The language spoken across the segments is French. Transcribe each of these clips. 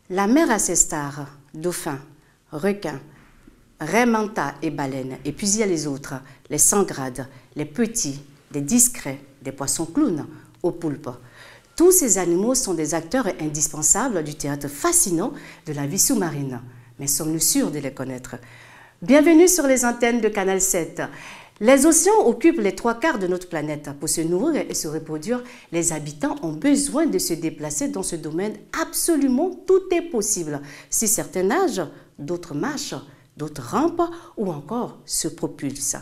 La mer a ses stars, dauphins, requins, raies manta et baleines. Et puis il y a les autres, les sangrades, les petits, les discrets, des poissons clowns aux poulpes. Tous ces animaux sont des acteurs indispensables du théâtre fascinant de la vie sous-marine. Mais sommes-nous sûrs de les connaître? Bienvenue sur les antennes de Canal 7. Les océans occupent les 3/4 de notre planète. Pour se nourrir et se reproduire, les habitants ont besoin de se déplacer dans ce domaine. Absolument tout est possible. Si certains nagent, d'autres marchent, d'autres rampent ou encore se propulsent.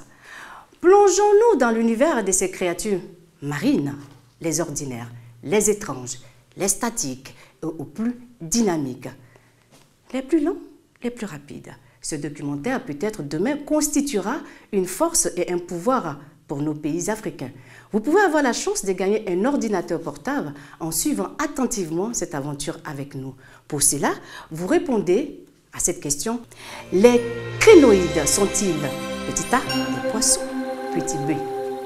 Plongeons-nous dans l'univers de ces créatures marines, les ordinaires, les étranges, les statiques et aux plus dynamiques. Les plus longs, les plus rapides. Ce documentaire peut-être demain constituera une force et un pouvoir pour nos pays africains. Vous pouvez avoir la chance de gagner un ordinateur portable en suivant attentivement cette aventure avec nous. Pour cela, vous répondez à cette question. Les crinoïdes sont-ils petit A, des poissons, petit B,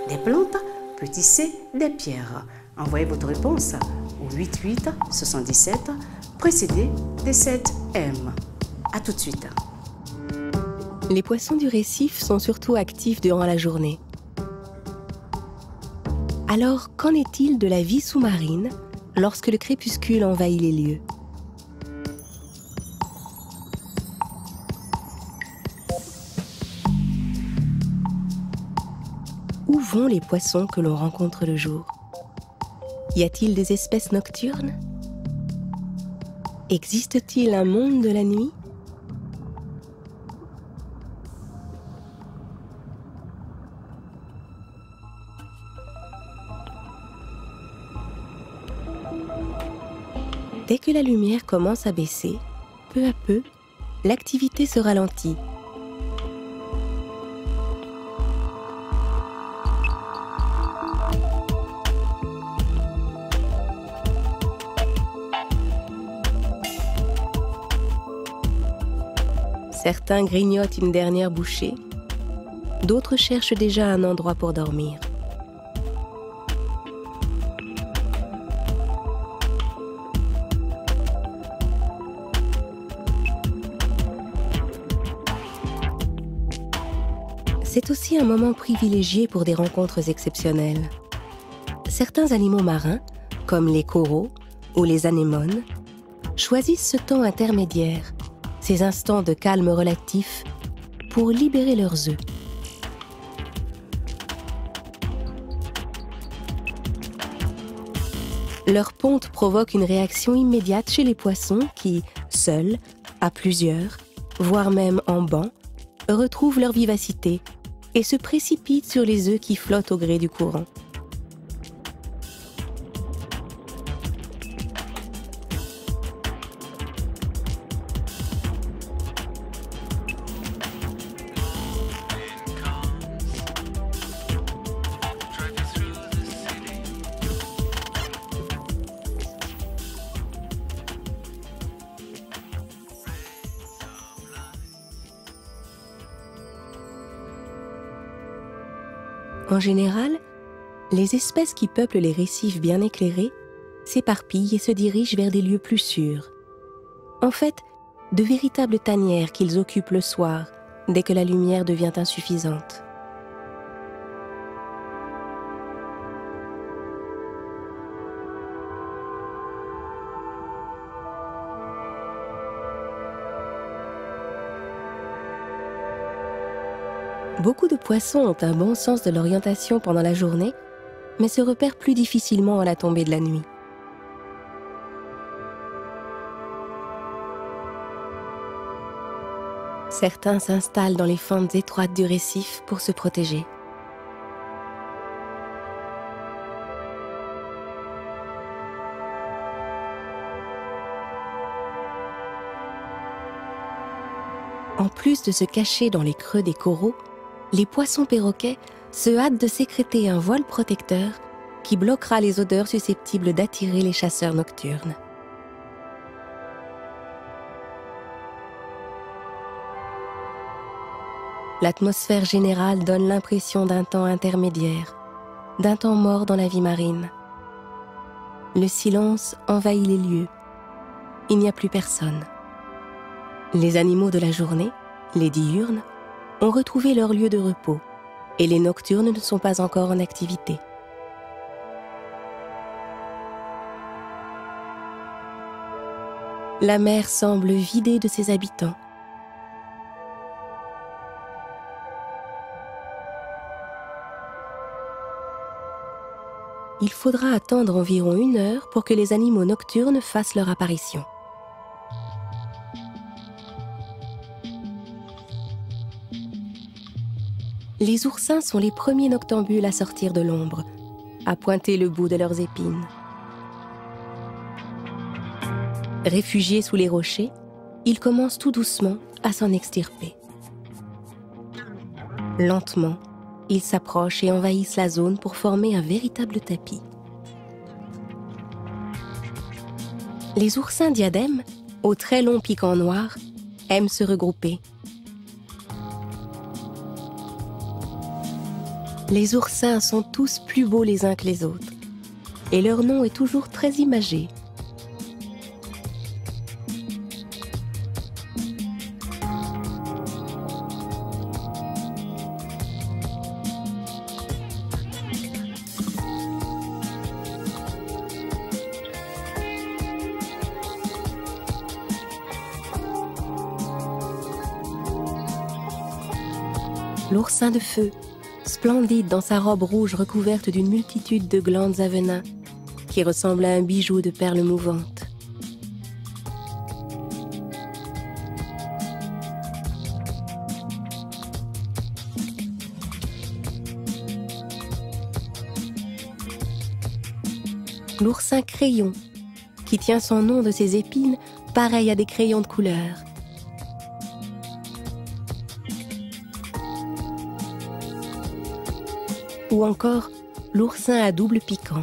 des plantes, petit C, des pierres? Envoyez votre réponse au 88 77 précédé des 7M. A tout de suite. Les poissons du récif sont surtout actifs durant la journée. Alors, qu'en est-il de la vie sous-marine lorsque le crépuscule envahit les lieux? Où vont les poissons que l'on rencontre le jour? Y a-t-il des espèces nocturnes? Existe-t-il un monde de la nuit? Dès que la lumière commence à baisser, peu à peu, l'activité se ralentit. Certains grignotent une dernière bouchée, d'autres cherchent déjà un endroit pour dormir. C'est aussi un moment privilégié pour des rencontres exceptionnelles. Certains animaux marins, comme les coraux ou les anémones, choisissent ce temps intermédiaire, ces instants de calme relatif, pour libérer leurs œufs. Leur ponte provoque une réaction immédiate chez les poissons qui, seuls, à plusieurs, voire même en banc, retrouvent leur vivacité et se précipitent sur les œufs qui flottent au gré du courant. En général, les espèces qui peuplent les récifs bien éclairés s'éparpillent et se dirigent vers des lieux plus sûrs. En fait, de véritables tanières qu'ils occupent le soir, dès que la lumière devient insuffisante. Beaucoup de poissons ont un bon sens de l'orientation pendant la journée, mais se repèrent plus difficilement à la tombée de la nuit. Certains s'installent dans les fentes étroites du récif pour se protéger. En plus de se cacher dans les creux des coraux, les poissons perroquets se hâtent de sécréter un voile protecteur qui bloquera les odeurs susceptibles d'attirer les chasseurs nocturnes. L'atmosphère générale donne l'impression d'un temps intermédiaire, d'un temps mort dans la vie marine. Le silence envahit les lieux. Il n'y a plus personne. Les animaux de la journée, les diurnes, ont retrouvé leur lieu de repos et les nocturnes ne sont pas encore en activité. La mer semble vidée de ses habitants. Il faudra attendre environ 1 heure pour que les animaux nocturnes fassent leur apparition. Les oursins sont les premiers noctambules à sortir de l'ombre, à pointer le bout de leurs épines. Réfugiés sous les rochers, ils commencent tout doucement à s'en extirper. Lentement, ils s'approchent et envahissent la zone pour former un véritable tapis. Les oursins diadèmes, aux très longs piquants noirs, aiment se regrouper. Les oursins sont tous plus beaux les uns que les autres, et leur nom est toujours très imagé. L'oursin de feu, splendide dans sa robe rouge recouverte d'une multitude de glandes à venin, qui ressemble à un bijou de perles mouvantes. L'oursin crayon, qui tient son nom de ses épines, pareil à des crayons de couleur. Ou encore l'oursin à double piquant.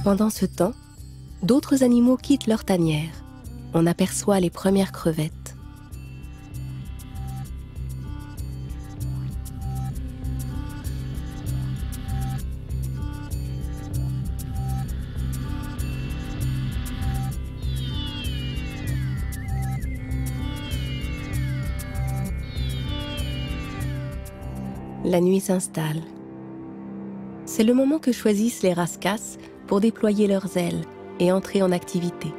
Pendant ce temps, d'autres animaux quittent leur tanière. On aperçoit les premières crevettes. La nuit s'installe. C'est le moment que choisissent les rascasses pour déployer leurs ailes et entrer en activité.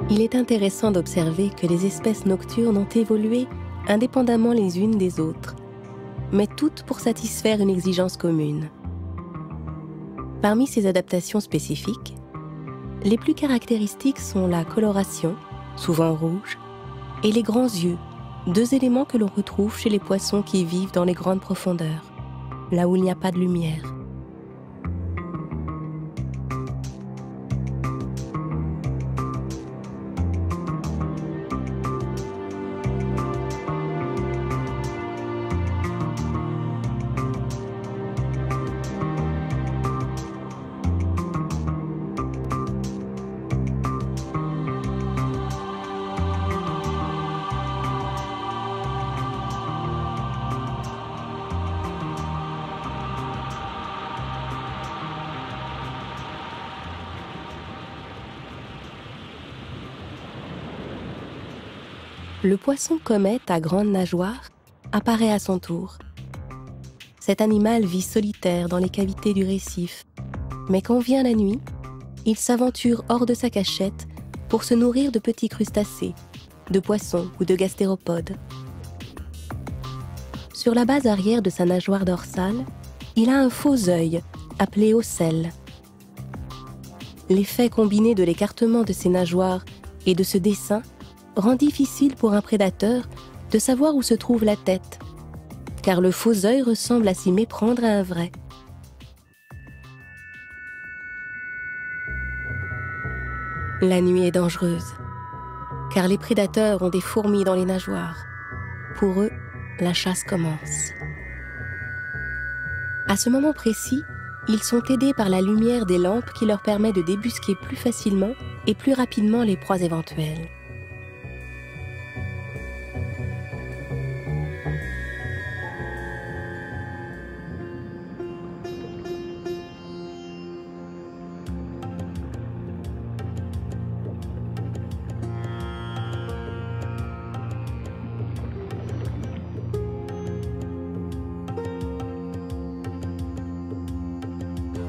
Il est intéressant d'observer que les espèces nocturnes ont évolué indépendamment les unes des autres, mais toutes pour satisfaire une exigence commune. Parmi ces adaptations spécifiques, les plus caractéristiques sont la coloration, souvent rouge, et les grands yeux, 2 éléments que l'on retrouve chez les poissons qui vivent dans les grandes profondeurs, là où il n'y a pas de lumière. Le poisson comète à grande nageoire apparaît à son tour. Cet animal vit solitaire dans les cavités du récif, mais quand vient la nuit, il s'aventure hors de sa cachette pour se nourrir de petits crustacés, de poissons ou de gastéropodes. Sur la base arrière de sa nageoire dorsale, il a un faux œil appelé ocelle. L'effet combiné de l'écartement de ses nageoires et de ce dessin rend difficile pour un prédateur de savoir où se trouve la tête, car le faux œil ressemble à s'y méprendre à un vrai. La nuit est dangereuse, car les prédateurs ont des fourmis dans les nageoires. Pour eux, la chasse commence. À ce moment précis, ils sont aidés par la lumière des lampes qui leur permet de débusquer plus facilement et plus rapidement les proies éventuelles.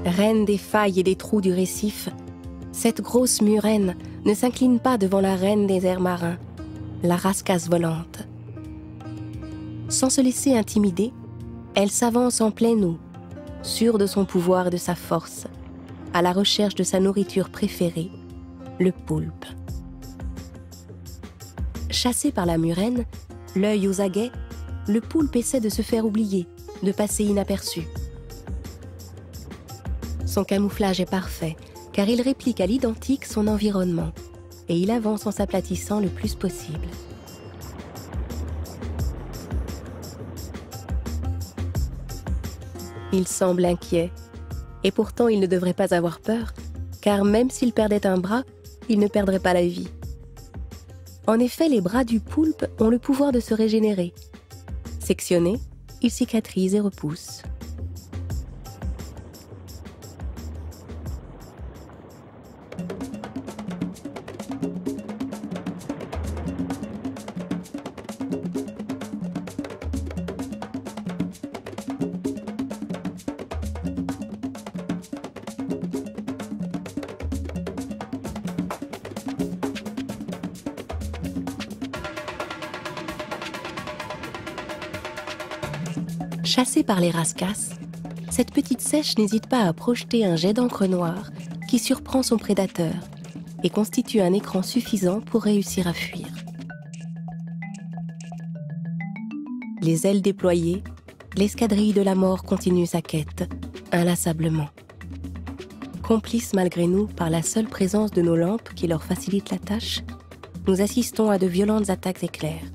Reine des failles et des trous du récif, cette grosse murène ne s'incline pas devant la reine des airs marins, la rascasse volante. Sans se laisser intimider, elle s'avance en pleine eau, sûre de son pouvoir et de sa force, à la recherche de sa nourriture préférée, le poulpe. Chassé par la murène, l'œil aux aguets, le poulpe essaie de se faire oublier, de passer inaperçu. Son camouflage est parfait, car il réplique à l'identique son environnement, et il avance en s'aplatissant le plus possible. Il semble inquiet, et pourtant il ne devrait pas avoir peur, car même s'il perdait un bras, il ne perdrait pas la vie. En effet, les bras du poulpe ont le pouvoir de se régénérer. Sectionnés, ils cicatrisent et repoussent. Chassée par les rascasses, cette petite sèche n'hésite pas à projeter un jet d'encre noire qui surprend son prédateur et constitue un écran suffisant pour réussir à fuir. Les ailes déployées, l'escadrille de la mort continue sa quête, inlassablement. Complices malgré nous par la seule présence de nos lampes qui leur facilitent la tâche, nous assistons à de violentes attaques éclairs.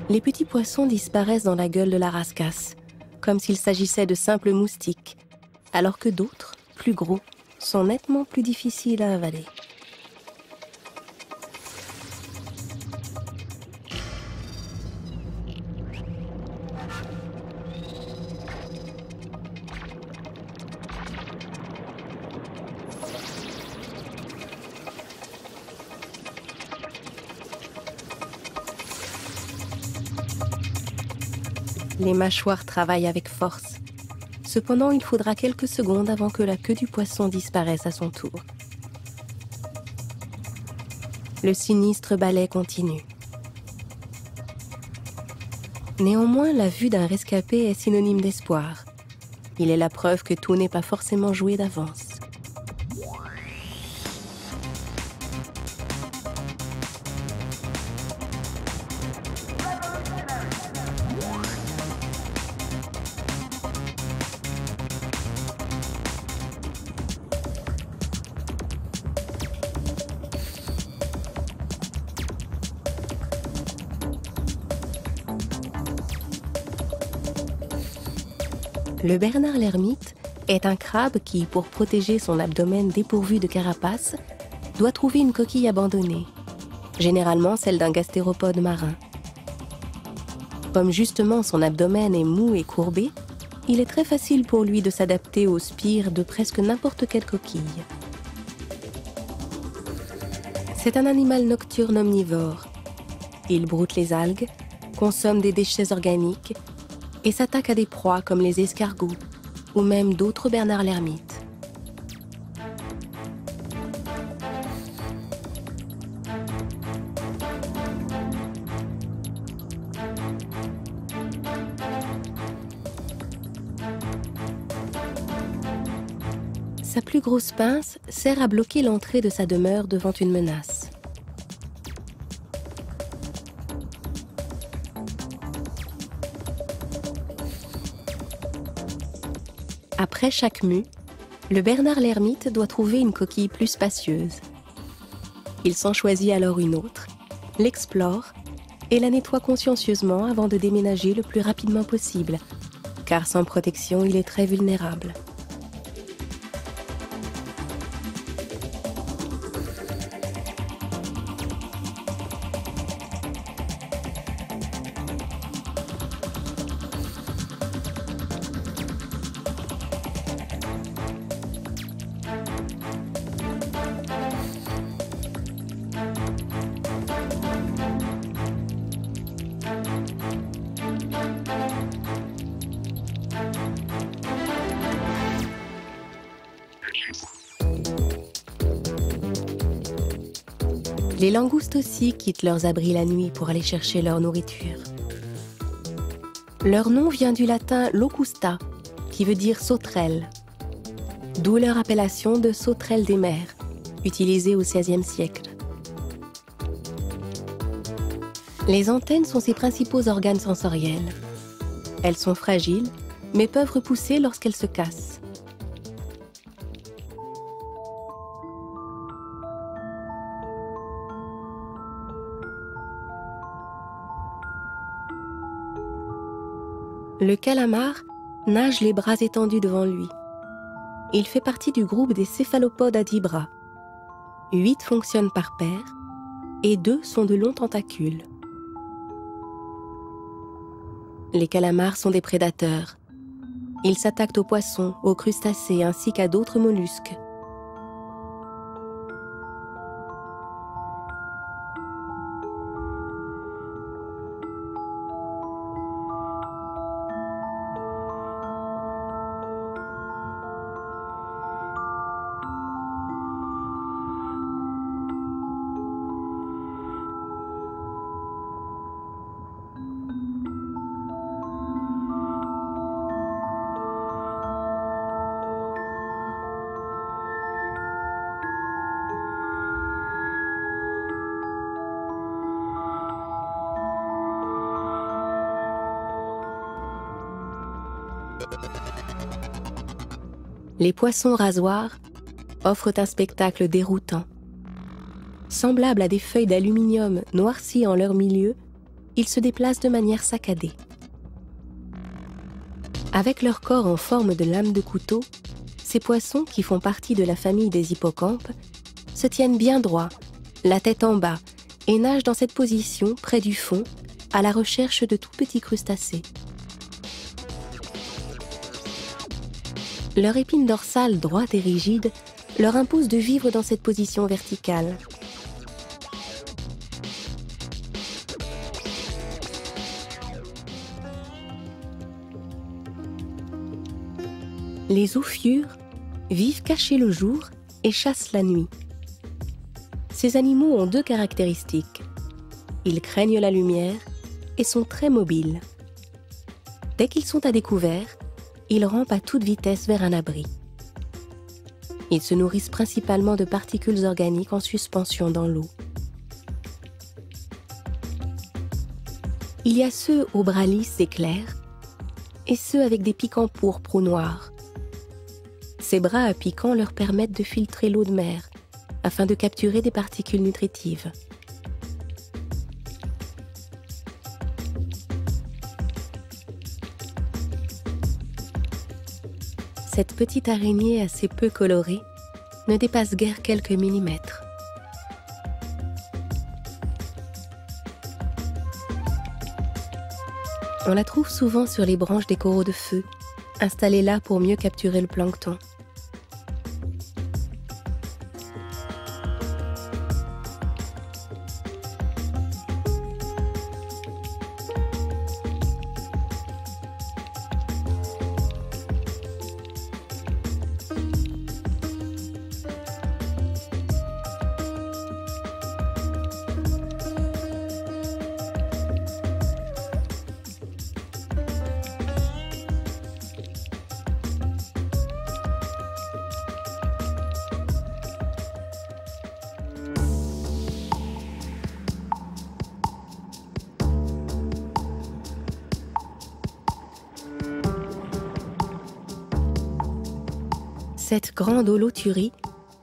Les petits poissons disparaissent dans la gueule de la rascasse, comme s'il s'agissait de simples moustiques, alors que d'autres, plus gros, sont nettement plus difficiles à avaler. Les mâchoires travaillent avec force. Cependant, il faudra quelques secondes avant que la queue du poisson disparaisse à son tour. Le sinistre balai continue. Néanmoins, la vue d'un rescapé est synonyme d'espoir. Il est la preuve que tout n'est pas forcément joué d'avance. Le Bernard l'ermite est un crabe qui, pour protéger son abdomen dépourvu de carapace, doit trouver une coquille abandonnée, généralement celle d'un gastéropode marin. Comme justement son abdomen est mou et courbé, il est très facile pour lui de s'adapter aux spires de presque n'importe quelle coquille. C'est un animal nocturne omnivore. Il broute les algues, consomme des déchets organiques et s'attaque à des proies comme les escargots ou même d'autres Bernard l'ermite. Sa plus grosse pince sert à bloquer l'entrée de sa demeure devant une menace. Après chaque mue, le Bernard l'ermite doit trouver une coquille plus spacieuse. Il s'en choisit alors une autre, l'explore et la nettoie consciencieusement avant de déménager le plus rapidement possible, car sans protection, il est très vulnérable. Les langoustes aussi quittent leurs abris la nuit pour aller chercher leur nourriture. Leur nom vient du latin locusta, qui veut dire sauterelle, d'où leur appellation de sauterelle des mers, utilisée au XVIe siècle. Les antennes sont ses principaux organes sensoriels. Elles sont fragiles, mais peuvent repousser lorsqu'elles se cassent. Le calamar nage les bras étendus devant lui. Il fait partie du groupe des céphalopodes à 10 bras. 8 fonctionnent par paire et 2 sont de longs tentacules. Les calamars sont des prédateurs. Ils s'attaquent aux poissons, aux crustacés ainsi qu'à d'autres mollusques. Les poissons rasoirs offrent un spectacle déroutant. Semblables à des feuilles d'aluminium noircies en leur milieu, ils se déplacent de manière saccadée. Avec leur corps en forme de lame de couteau, ces poissons, qui font partie de la famille des hippocampes, se tiennent bien droit, la tête en bas, et nagent dans cette position près du fond, à la recherche de tout petits crustacés. Leur épine dorsale droite et rigide leur impose de vivre dans cette position verticale. Les ophiures vivent cachés le jour et chassent la nuit. Ces animaux ont 2 caractéristiques. Ils craignent la lumière et sont très mobiles. Dès qu'ils sont à découvert, ils rampent à toute vitesse vers un abri. Ils se nourrissent principalement de particules organiques en suspension dans l'eau. Il y a ceux aux bras lisses et clairs et ceux avec des piquants pourpres ou noirs. Ces bras à piquants leur permettent de filtrer l'eau de mer afin de capturer des particules nutritives. Cette petite araignée assez peu colorée ne dépasse guère quelques millimètres. On la trouve souvent sur les branches des coraux de feu, installés là pour mieux capturer le plancton. Cette grande holoturie,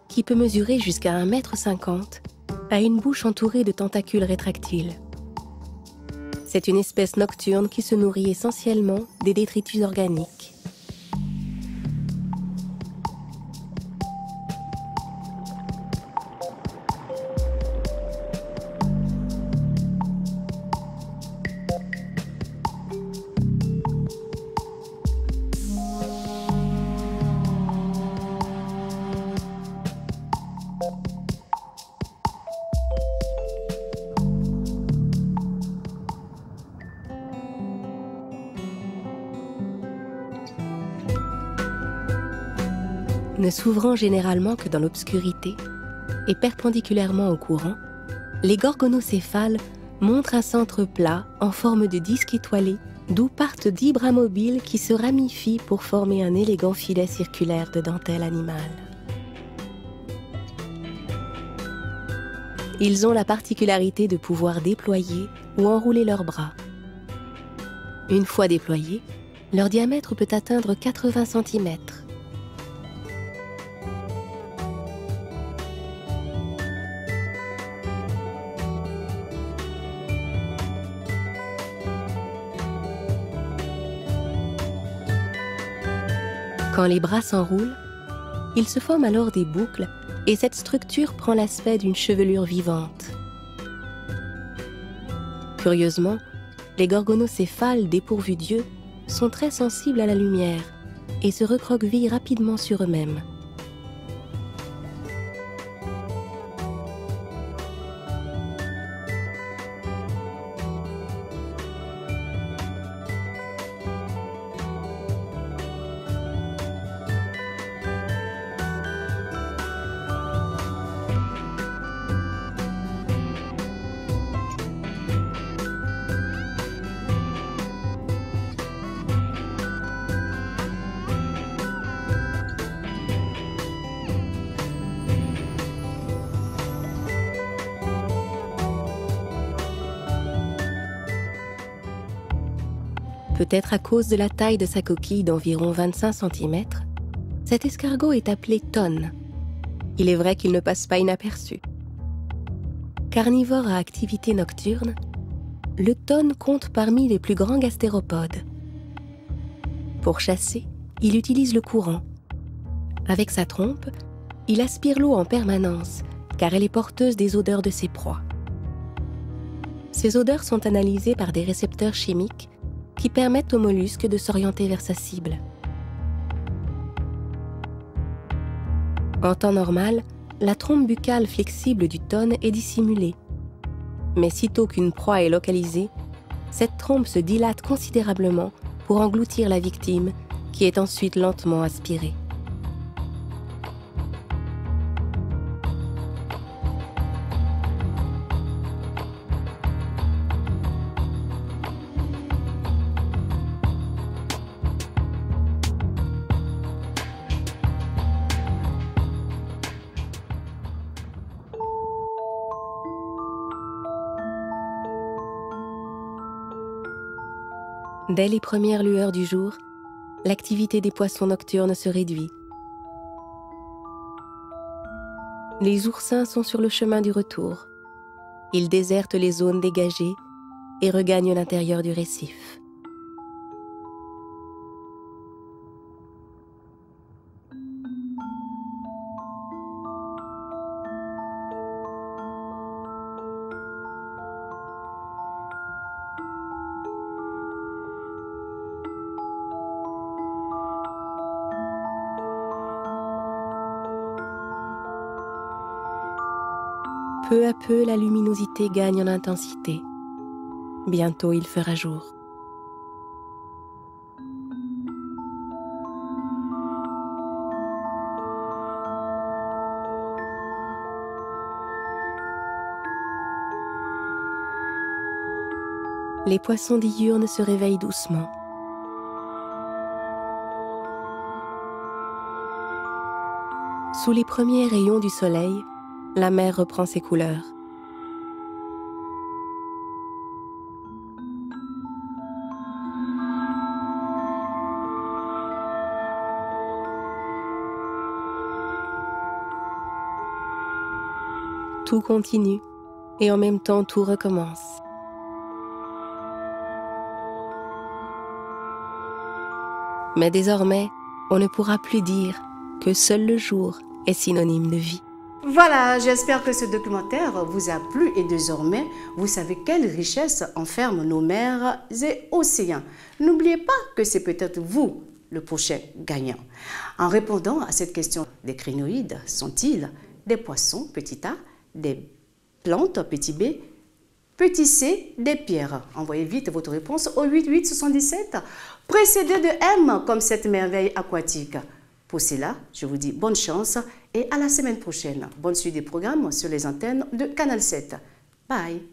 qui peut mesurer jusqu'à 1,50 m, a une bouche entourée de tentacules rétractiles. C'est une espèce nocturne qui se nourrit essentiellement des détritus organiques. Ne s'ouvrant généralement que dans l'obscurité et perpendiculairement au courant, les gorgonocéphales montrent un centre plat en forme de disque étoilé, d'où partent 10 bras mobiles qui se ramifient pour former un élégant filet circulaire de dentelle animale. Ils ont la particularité de pouvoir déployer ou enrouler leurs bras. Une fois déployés, leur diamètre peut atteindre 80 cm. Quand les bras s'enroulent, il se forme alors des boucles et cette structure prend l'aspect d'une chevelure vivante. Curieusement, les gorgonocéphales dépourvus d'yeux sont très sensibles à la lumière et se recroquevillent rapidement sur eux-mêmes. Peut-être à cause de la taille de sa coquille d'environ 25 cm, cet escargot est appelé thone. Il est vrai qu'il ne passe pas inaperçu. Carnivore à activité nocturne, le thone compte parmi les plus grands gastéropodes. Pour chasser, il utilise le courant. Avec sa trompe, il aspire l'eau en permanence, car elle est porteuse des odeurs de ses proies. Ces odeurs sont analysées par des récepteurs chimiques qui permettent aux mollusques de s'orienter vers sa cible. En temps normal, la trompe buccale flexible du thone est dissimulée. Mais sitôt qu'une proie est localisée, cette trompe se dilate considérablement pour engloutir la victime, qui est ensuite lentement aspirée. Dès les premières lueurs du jour, l'activité des poissons nocturnes se réduit. Les oursins sont sur le chemin du retour. Ils désertent les zones dégagées et regagnent l'intérieur du récif. Peu à peu, la luminosité gagne en intensité. Bientôt, il fera jour. Les poissons diurnes se réveillent doucement. Sous les premiers rayons du soleil, la mer reprend ses couleurs. tout continue et en même temps tout recommence. Mais désormais, on ne pourra plus dire que seul le jour est synonyme de vie. Voilà, j'espère que ce documentaire vous a plu et désormais, vous savez quelle richesse enferment nos mers et océans. N'oubliez pas que c'est peut-être vous le prochain gagnant. En répondant à cette question, des crinoïdes sont-ils des poissons, petit a, des plantes, petit b, petit c, des pierres? Envoyez vite votre réponse au 8877, précédé de M comme cette merveille aquatique. Pour cela, je vous dis bonne chance et à la semaine prochaine. Bonne suite des programmes sur les antennes de Canal 7. Bye.